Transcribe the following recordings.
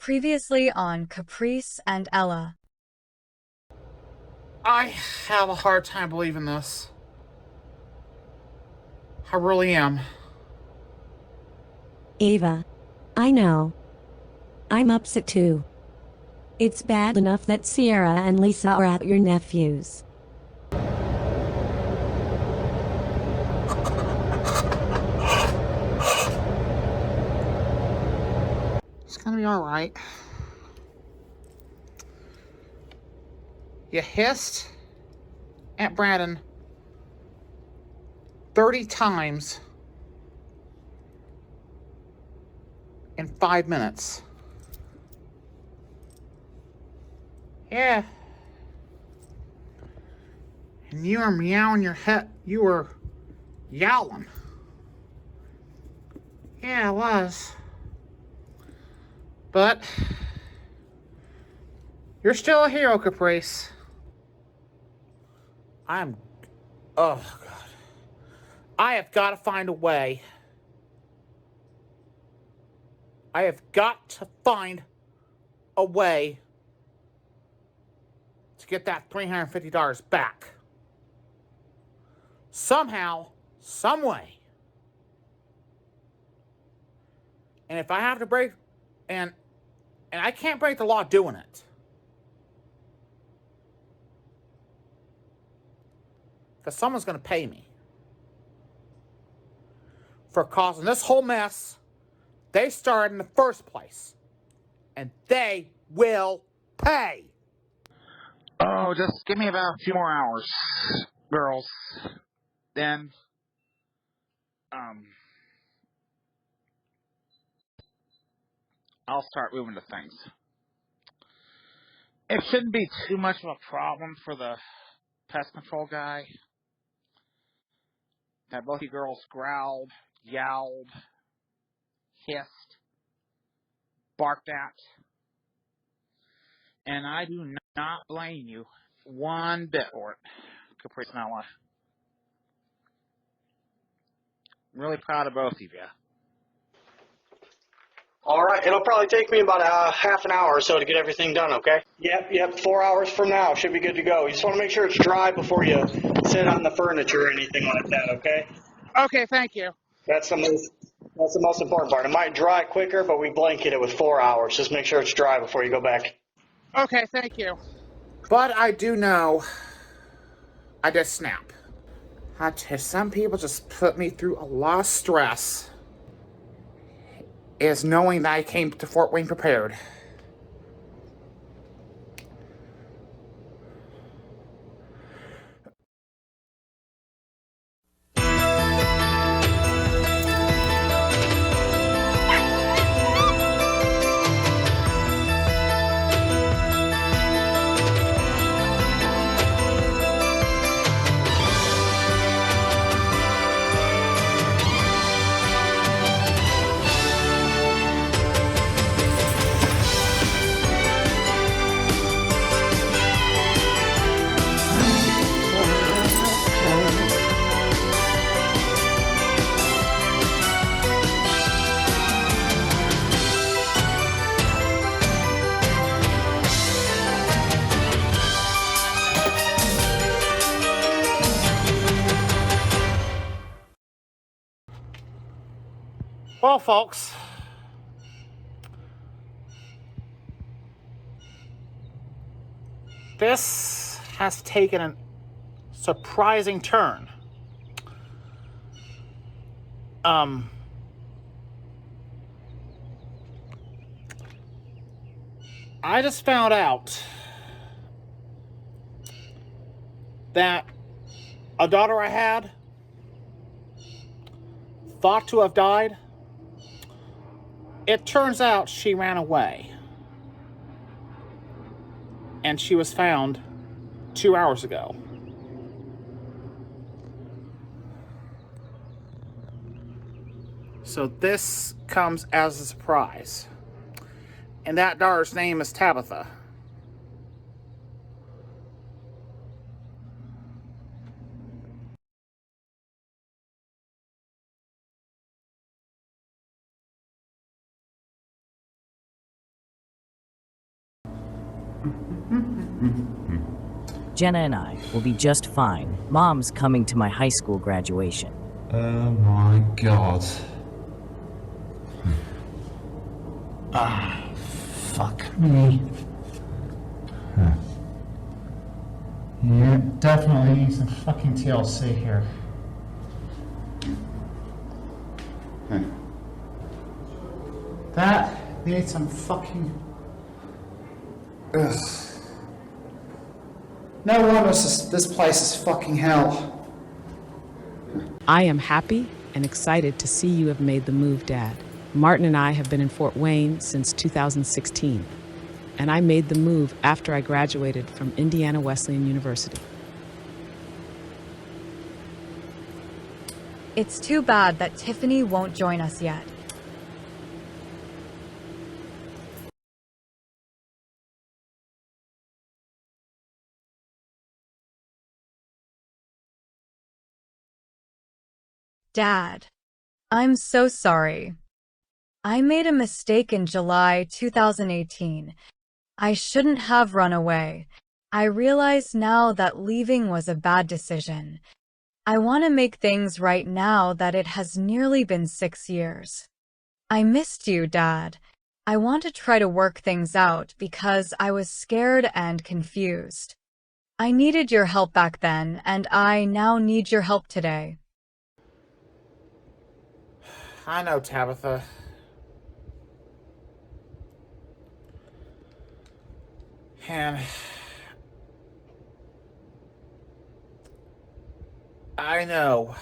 Previously on Caprice and Ella. I have a hard time believing this. I really am. Ava. I know. I'm upset too. It's bad enough that Sierra and Lisa are at your nephew's. It's gonna be alright. You hissed at Brandon 30 times in 5 minutes. Yeah. And you were meowing your head. You were yowling. Yeah, it was. But you're still a hero, Caprice. Oh, God. I have got to find a way. I have got to find a way to get that $350 back. Somehow, some way. And if I have to break, and I can't break the law doing it. Because someone's going to pay me for causing this whole mess they started in the first place. And they will pay. Oh, just give me about a few more hours, girls. Then, I'll start moving to things. It shouldn't be too much of a problem for the pest control guy. That both you girls growled, yowled, hissed, barked at. And I do not blame you one bit for it, Caprice and Ella. I'm really proud of both of you. All right, it'll probably take me about a half an hour or so to get everything done, okay? Yep, 4 hours from now should be good to go. You just want to make sure it's dry before you sit on the furniture or anything like that, okay? Okay, thank you. That's the most important part. It might dry quicker, but we blanket it with 4 hours. Just make sure it's dry before you go back. Okay, thank you. But I do know I just snap. I tell you, some people just put me through a lot of stress. Is knowing that I came to Fort Wayne prepared. Well, folks, this has taken a surprising turn. I just found out that a daughter I had, thought to have died, it turns out she ran away. And she was found 2 hours ago. So this comes as a surprise. And that daughter's name is Tabitha. Jenna and I will be just fine. Mom's coming to my high school graduation. Oh my god. Fuck me. Yeah, definitely need some fucking TLC here. That needs some fucking... Ugh. No wonder this place is fucking hell. I am happy and excited to see you have made the move, Dad. Martin and I have been in Fort Wayne since 2016, and I made the move after I graduated from Indiana Wesleyan University. It's too bad that Tiffany won't join us yet. Dad, I'm so sorry. I made a mistake in July 2018. I shouldn't have run away. I realize now that leaving was a bad decision. I want to make things right now that it has nearly been 6 years. I missed you, Dad. I want to try to work things out because I was scared and confused. I needed your help back then, and I now need your help today. I know, Tabitha. And I know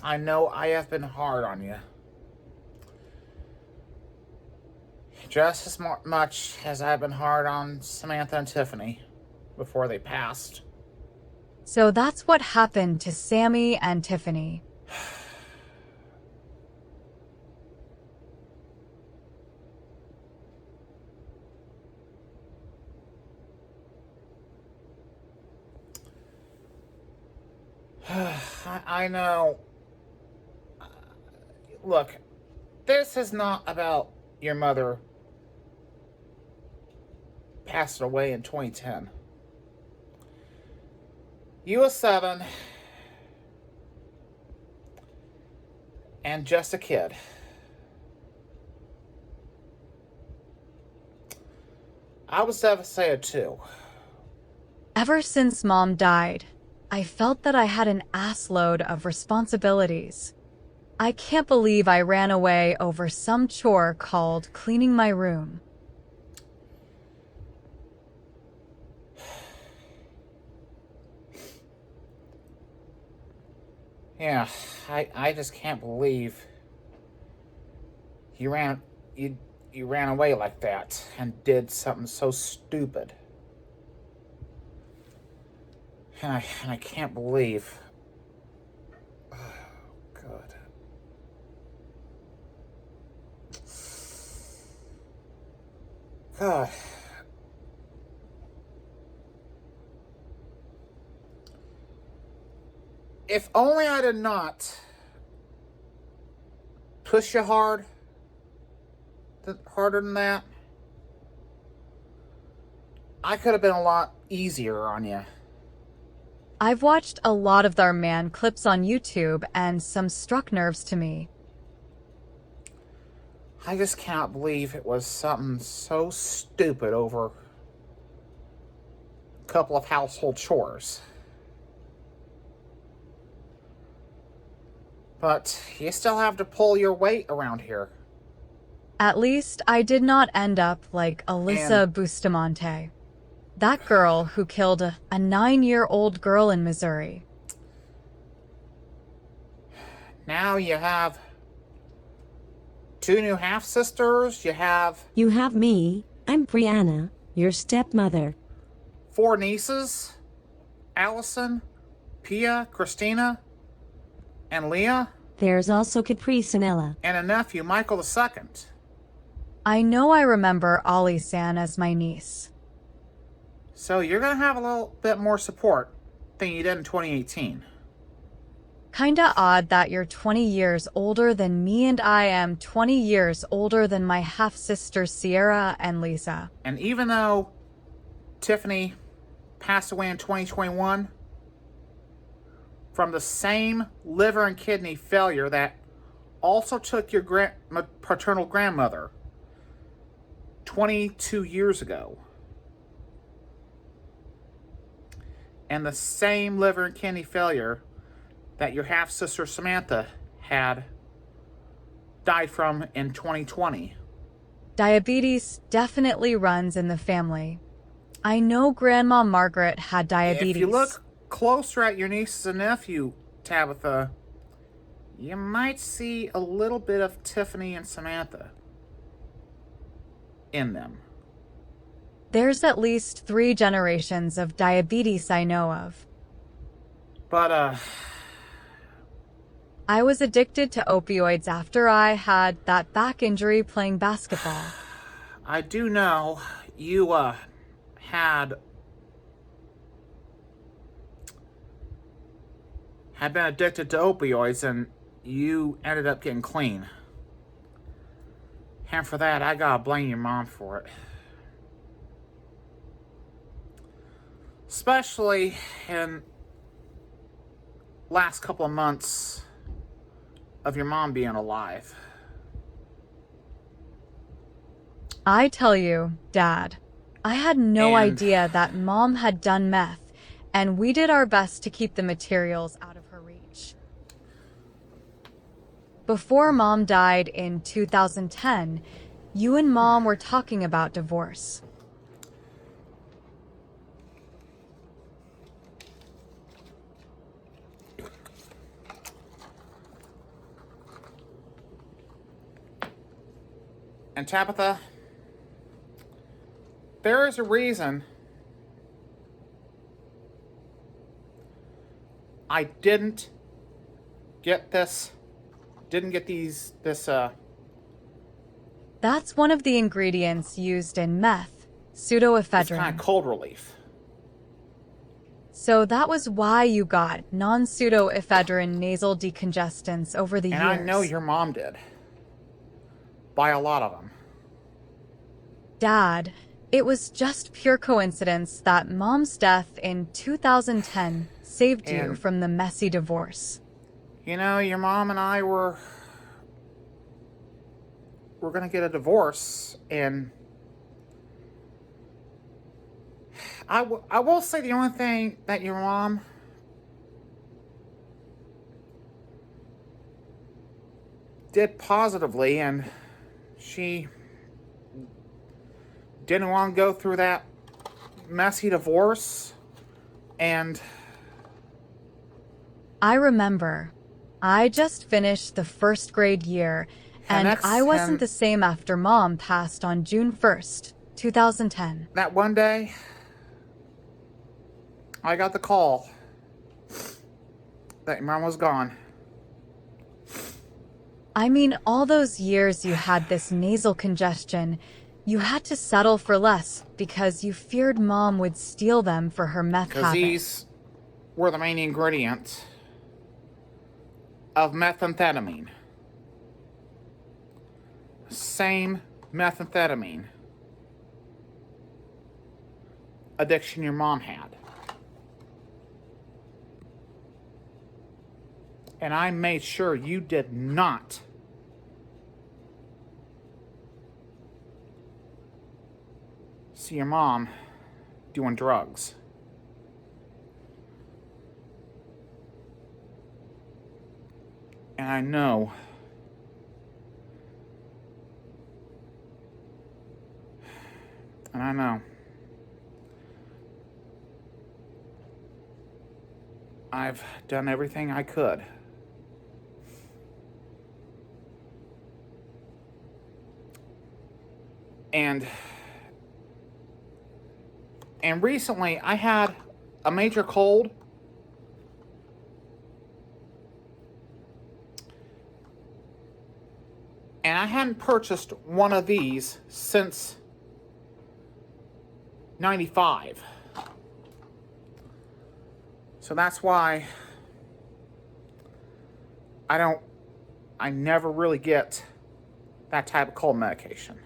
I have been hard on you. Just as much as I've been hard on Samantha and Tiffany before they passed. So that's what happened to Sammy and Tiffany. I know. Look, this is not about your mother passed away in 2010. You were 7 and just a kid. I was devastated too. Ever since Mom died, I felt that I had an assload of responsibilities. I can't believe I ran away over some chore called cleaning my room. Yeah, I just can't believe you ran away like that and did something so stupid. And I can't believe. Oh, God. God. If only I did not push you harder than that, I could have been a lot easier on you. I've watched a lot of their man clips on YouTube, and some struck nerves to me. I just can't believe it was something so stupid over a couple of household chores. But you still have to pull your weight around here. At least I did not end up like Alyssa Bustamante. That girl who killed a 9-year-old girl in Missouri. Now you have 2 new half-sisters. You have me. I'm Brianna, your stepmother. 4 nieces. Allison, Pia, Christina, and Leah. There's also Caprice and Ella. And a nephew, Michael II. I know I remember Ollie-san as my niece. So you're going to have a little bit more support than you did in 2018. Kinda odd that you're 20 years older than me and I am 20 years older than my half-sisters Sierra and Lisa. And even though Tiffany passed away in 2021 from the same liver and kidney failure that also took your paternal grandmother 22 years ago. And the same liver and kidney failure that your half-sister Samantha had died from in 2020. Diabetes definitely runs in the family. I know Grandma Margaret had diabetes. If you look closer at your nieces and nephew, Tabitha, you might see a little bit of Tiffany and Samantha in them. There's at least 3 generations of diabetes I know of. But, I was addicted to opioids after I had that back injury playing basketball. I do know you, had been addicted to opioids and you ended up getting clean. And for that, I gotta blame your mom for it. Especially in last couple of months of your mom being alive. I tell you, Dad, I had no idea that Mom had done meth, and we did our best to keep the materials out of her reach. Before Mom died in 2010, you and Mom were talking about divorce. And Tabitha, there is a reason I didn't get this. That's one of the ingredients used in meth, This pseudoephedrine. kind of cold relief. So that was why you got non-pseudoephedrine nasal decongestants over the years. And I know your mom did. By a lot of them. Dad, it was just pure coincidence that Mom's death in 2010 saved you And- from the messy divorce. You know, your mom and I were gonna get a divorce, and I will say the only thing that your mom did positively, and she didn't want to go through that messy divorce, and I remember. I just finished the first grade year, and I wasn't the same after Mom passed on June 1st, 2010. that one day, I got the call that your mom was gone. I mean, all those years you had this nasal congestion, you had to settle for less because you feared Mom would steal them for her meth Because habit. these were the main ingredients of methamphetamine. Same methamphetamine addiction your mom had. And I made sure you did not see your mom doing drugs. And I know I've done everything I could. And recently I had a major cold. And I hadn't purchased one of these since 95. So that's why I never really get that type of cold medication.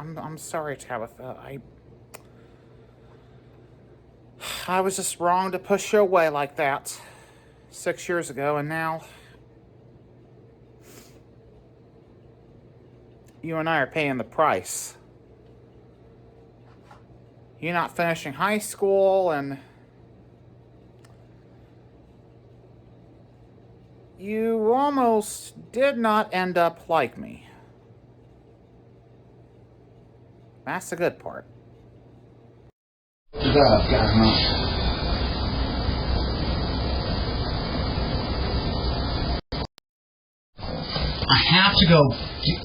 I'm sorry, Tabitha. I was just wrong to push you away like that 6 years ago, and now you and I are paying the price. You're not finishing high school, and you almost did not end up like me. That's the good part. I have to go.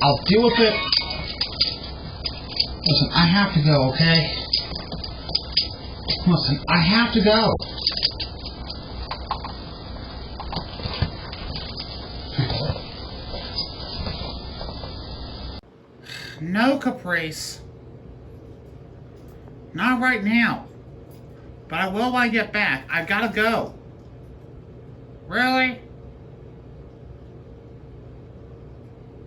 I'll deal with it. Listen, I have to go, okay? Listen, I have to go. No, Caprice. Not right now. But I will when I get back. I've got to go. Really?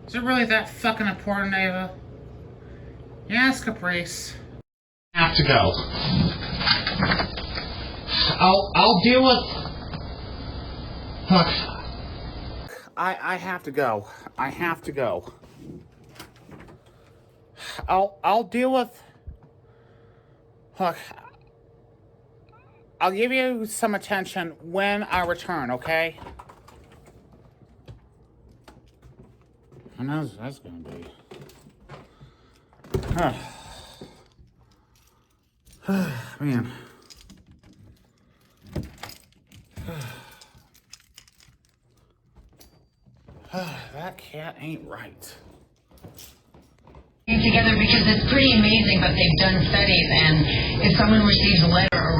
Is it really that fucking important, Ava? Yes, Caprice. I have to go. I'll deal with. Look. I have to go. I have to go. I'll deal with. Look. I'll give you some attention when I return, okay? I know that's gonna be. Man. That cat ain't right. Together because it's pretty amazing, but they've done studies, and if someone receives a letter or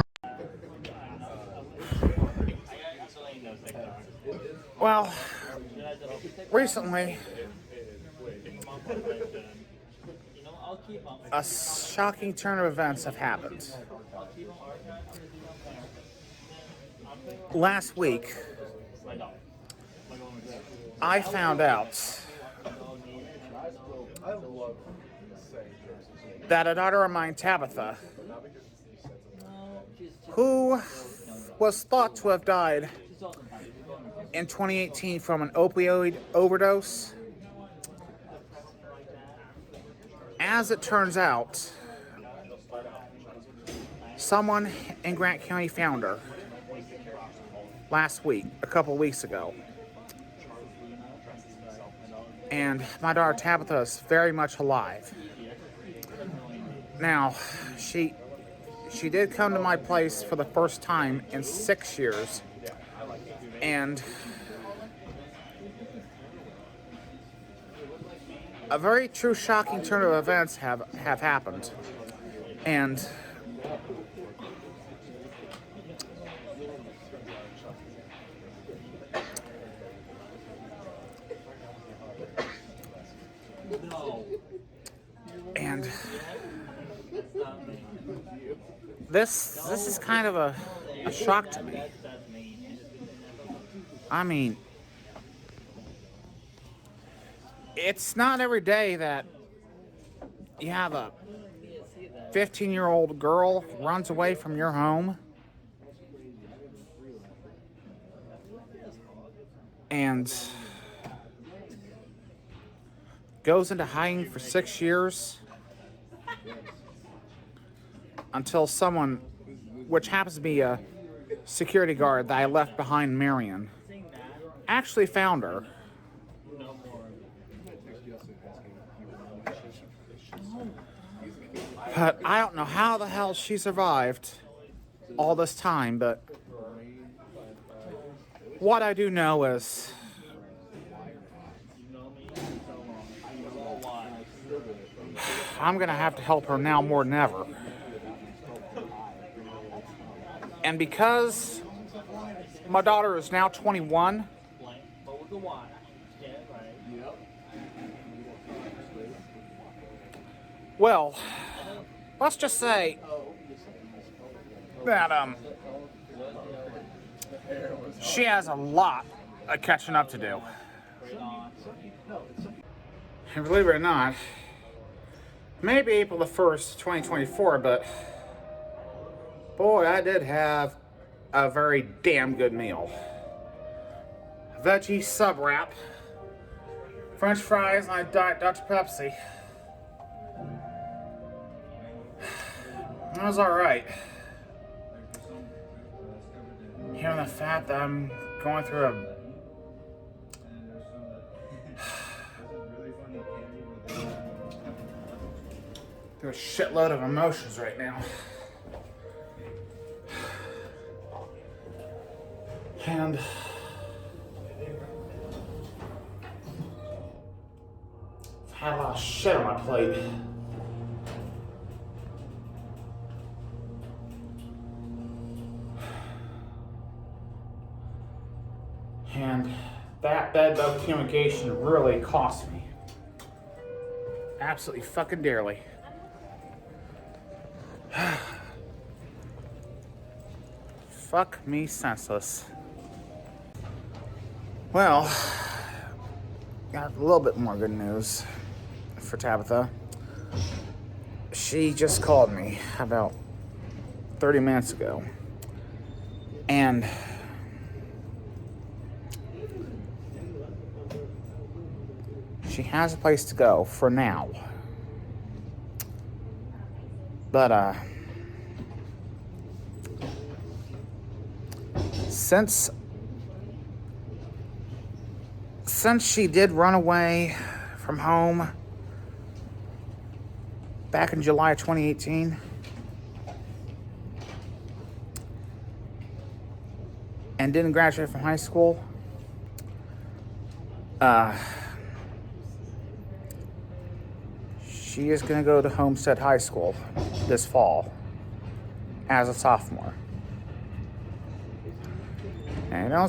well, recently a shocking turn of events have happened. Last week, I found out that a daughter of mine, Tabitha, who was thought to have died in 2018 from an opioid overdose, as it turns out, someone in Grant County found her last week, a couple weeks ago. And my daughter Tabitha is very much alive. Now, she did come to my place for the first time in 6 years, and a very true shocking turn of events have happened. And this is kind of a shock to me. I mean, it's not every day that you have a 15-year-old girl runs away from your home and goes into hiding for 6 years until someone, which happens to be a security guard that I left behind in Marion, actually found her. But I don't know how the hell she survived all this time, but what I do know is I'm gonna have to help her now more than ever. And because my daughter is now 21, well, let's just say that she has a lot of catching up to do. And believe it or not, Maybe April the 1st, 2024, but boy, I did have a very damn good meal. Veggie sub wrap, French fries, and a Diet Dr. Pepsi. It was alright. Hearing the fact that I'm going through a shitload of emotions right now. And I've had a lot of shit on my plate. And that bedbug communication really cost me absolutely fucking dearly. Fuck me senseless. Well, got a little bit more good news for Tabitha. She just called me about 30 minutes ago. And she has a place to go for now. But, since she did run away from home back in July of 2018, and didn't graduate from high school, she is going to go to Homestead High School this fall as a sophomore. And you don't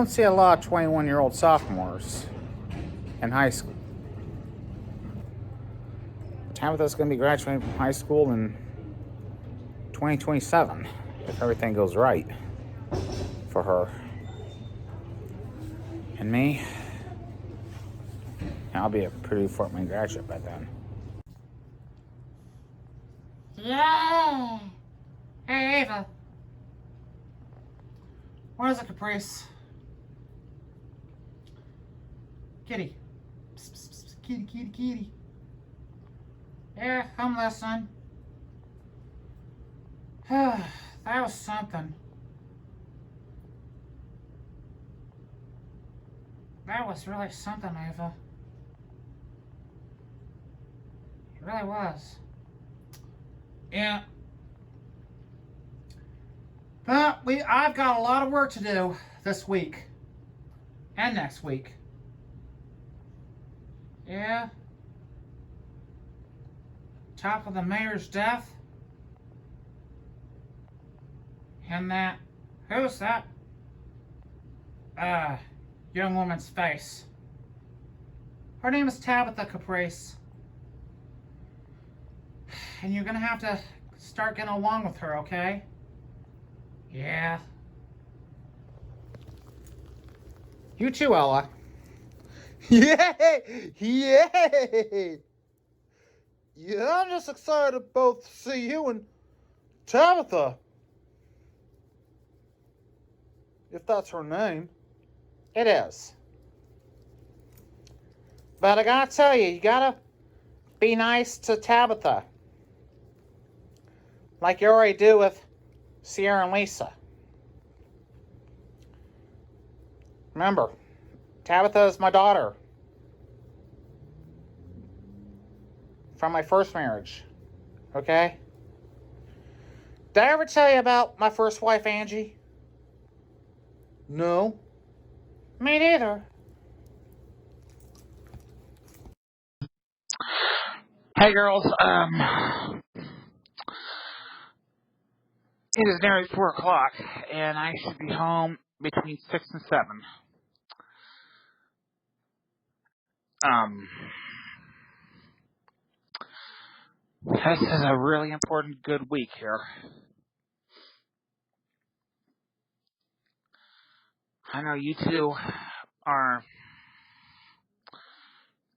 see a lot of 21-year-old sophomores in high school. Tabitha's going to be graduating from high school in 2027, if everything goes right for her. And me, I'll be a Purdue Fort Wayne graduate by then. Yeah! Hey, Ava. What is it, Caprice? Kitty. Psst, psst, psst, kitty, kitty, kitty. Yeah, I'm listening. That was something. That was really something, Ava. It really was. Yeah. But I've got a lot of work to do this week. And next week. Yeah. Top of the mayor's death. And who's that? Young woman's face. Her name is Tabitha Caprice. And you're gonna have to start getting along with her, okay? Yeah. You too, Ella. Yay! Yay! Yeah, I'm just excited to both see you and Tabitha. If that's her name. It is. But I gotta tell you, you gotta be nice to Tabitha. Like you already do with Sierra and Lisa. Remember, Tabitha is my daughter. From my first marriage. Okay? Did I ever tell you about my first wife, Angie? No. Me neither. Hey girls, it is nearly 4 o'clock, and I should be home between 6 and 7. This is a really important good week here. I know you two are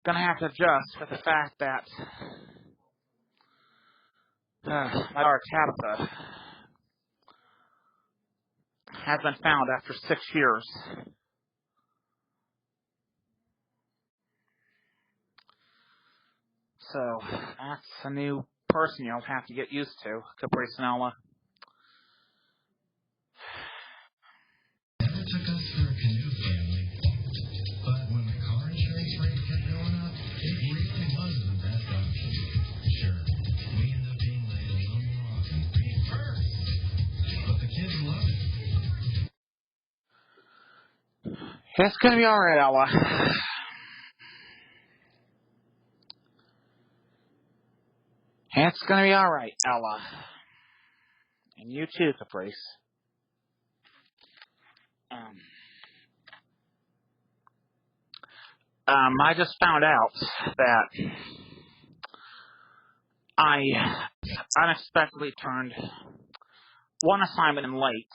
gonna have to adjust with the fact that my daughter Tabitha has been found after 6 years. So that's a new person you'll have to get used to, Caprice and Ella. Never took us for a canoe family, but when the car insurance rate kept going up, it really was the best option. Sure, we end up being late a little more often, being first, but the kids love it. It's gonna be alright, Ella. It's gonna be alright, Ella. And you too, Caprice. I just found out that I unexpectedly turned one assignment in late,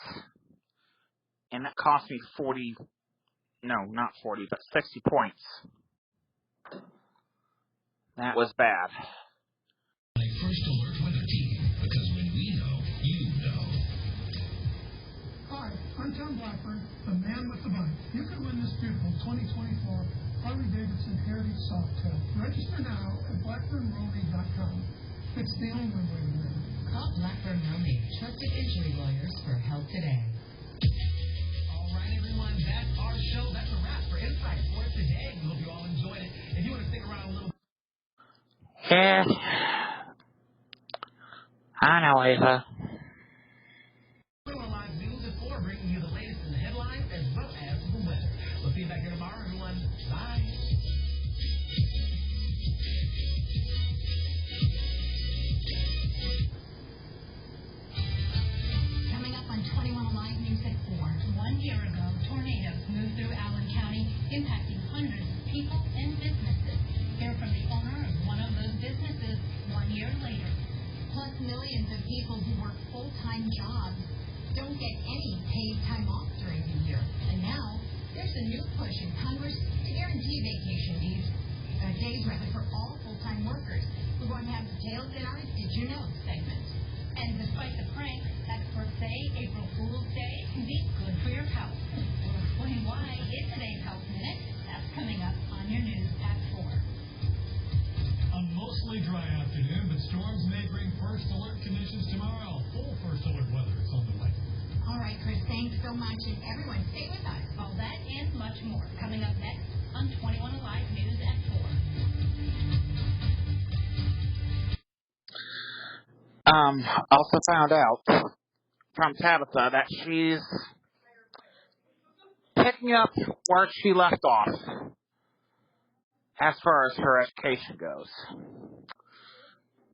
and that cost me 60 points. That was bad. First Alert Weather Team, because when we know, you know. Hi, I'm Tom Blackburn, the man with the bike. You can win this beautiful 2024 Harley-Davidson Heritage Softail. Register now at blackburnromy.com. It's the only way to win. Call Blackburn Romy, trusted injury lawyers for help today. All right, everyone, that's our show. That's a wrap for Insight Sports today. We hope you all enjoyed it. If you want to stick around a little bit. Yeah. I know, Ava. Live news at 4, bringing you the latest in the headlines as well as the weather. We'll see you back here tomorrow, everyone. Bye. Coming up on 21 Alive News at 4. 1 year ago, tornadoes moved through Allen County, impacting hundreds of people and businesses. Hear from the owner of one of those businesses 1 year later. Plus, millions of people who work full-time jobs don't get any paid time off during the year. And now, there's a new push in Congress to guarantee vacation days for all full-time workers. We're going to have details in our Did You Know segment. And despite the pranks, experts say April Fool's Day can be good for your health. We'll explain why in today's Health Minute. That's coming up on your news at 4. A mostly dry afternoon, but storms may bring first alert conditions tomorrow. Full first alert weather is on the way. All right, Chris, thanks so much. And everyone, stay with us. All that and much more coming up next on 21 Alive News at 4. Also found out from Tabitha that she's picking up where she left off as far as her education goes.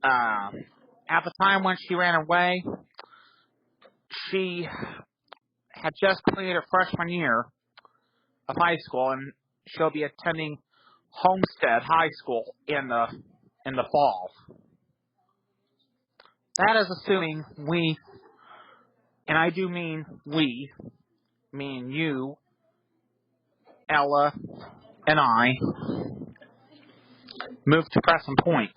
At the time when she ran away, she had just completed her freshman year of high school, and she'll be attending Homestead High School in the fall. That is assuming we, and I do mean we, mean you, Ella, and I, move to Crescent Point.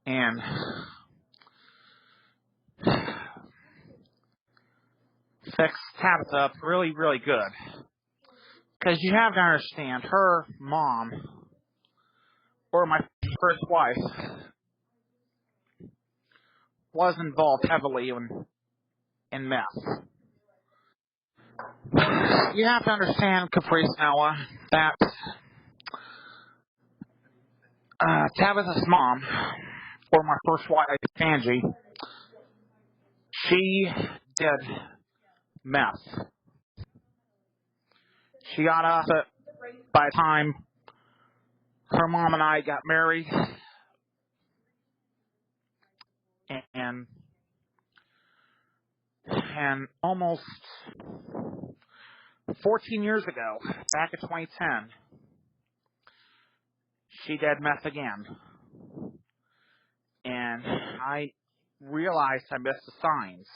And fix Tabitha up really, really good. Because you have to understand, her mom, or my first wife, was involved heavily in meth. You have to understand, Caprice and Ella, that Tabitha's mom, or my first wife, Angie, she did meth. She got off it by the time her mom and I got married. And almost 14 years ago, back in 2010, she did meth again. And I realized I missed the signs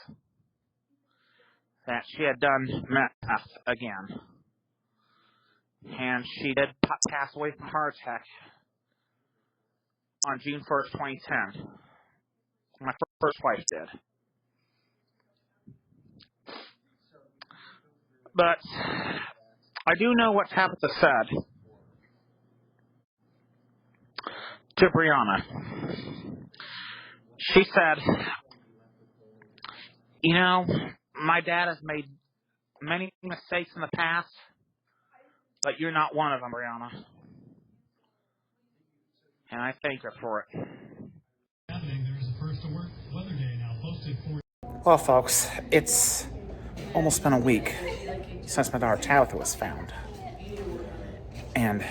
that she had done meth again. And she did pass away from a heart attack on June 1st, 2010. My first wife did. But I do know what Tabitha said to Brianna. She said, you know, my dad has made many mistakes in the past, but you're not one of them, Brianna. And I thank her for it. Well, folks, it's almost been a week since my daughter Tabitha was found. And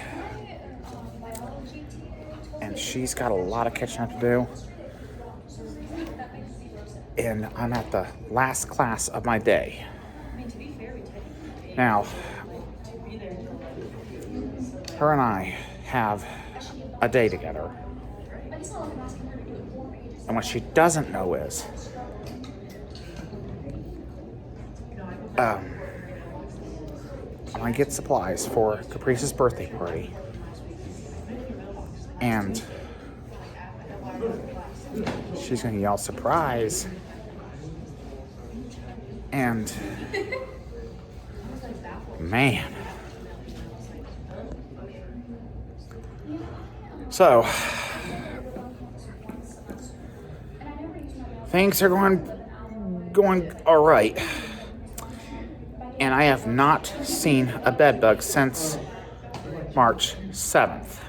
she's got a lot of catching up to do. And I'm at the last class of my day. Now, her and I have a day together. And what she doesn't know is, I'm gonna get supplies for Caprice's birthday party. And she's gonna yell surprise. And man. So things are going all right. And I have not seen a bed bug since March 7th.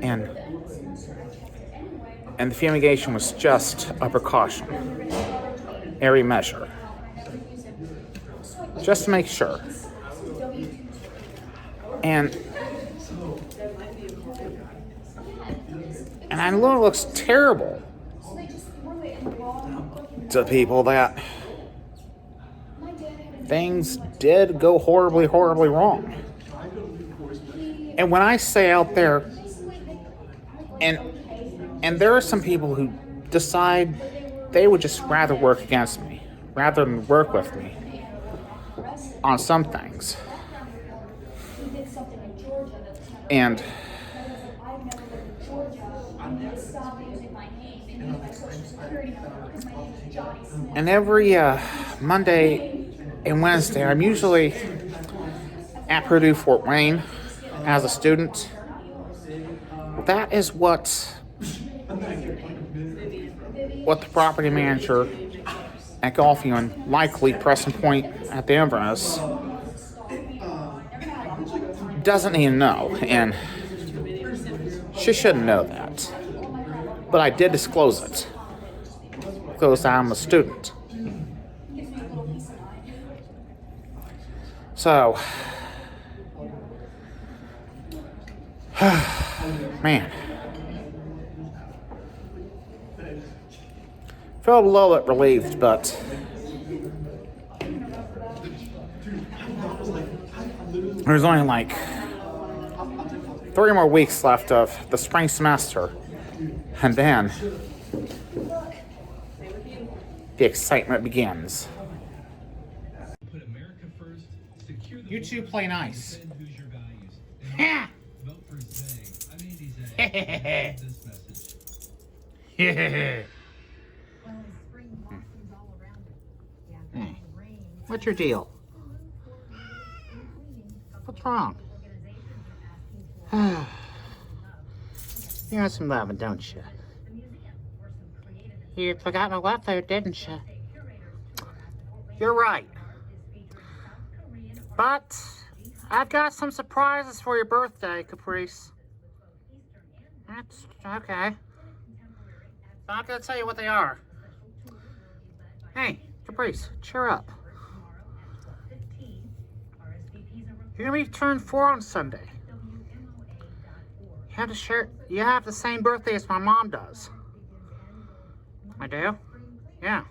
And the fumigation was just a precaution. Every measure. Just to make sure. And I know it looks terrible to people that things did go horribly, horribly wrong. And when I say out there, and there are some people who decide they would just rather work against me, rather than work with me on some things. And every Monday and Wednesday, I'm usually at Purdue Fort Wayne as a student. That is what the property manager at Gulfview and likely Preston Point at the Inverness doesn't even know, and she shouldn't know that. But I did disclose it because I'm a student. So, man, feel a little bit relieved, but there's only like 3 more weeks left of the spring semester, and then the excitement begins. You two play nice. Yeah. Hey. What's your deal? What's wrong? You want some loving, don't you? You forgot my welfare, didn't you? You're right. But I've got some surprises for your birthday, Caprice. That's okay. I'm not gonna tell you what they are. Hey, Caprice, cheer up. You're gonna be turned 4 on Sunday. You have the same birthday as my mom does. I do? Yeah.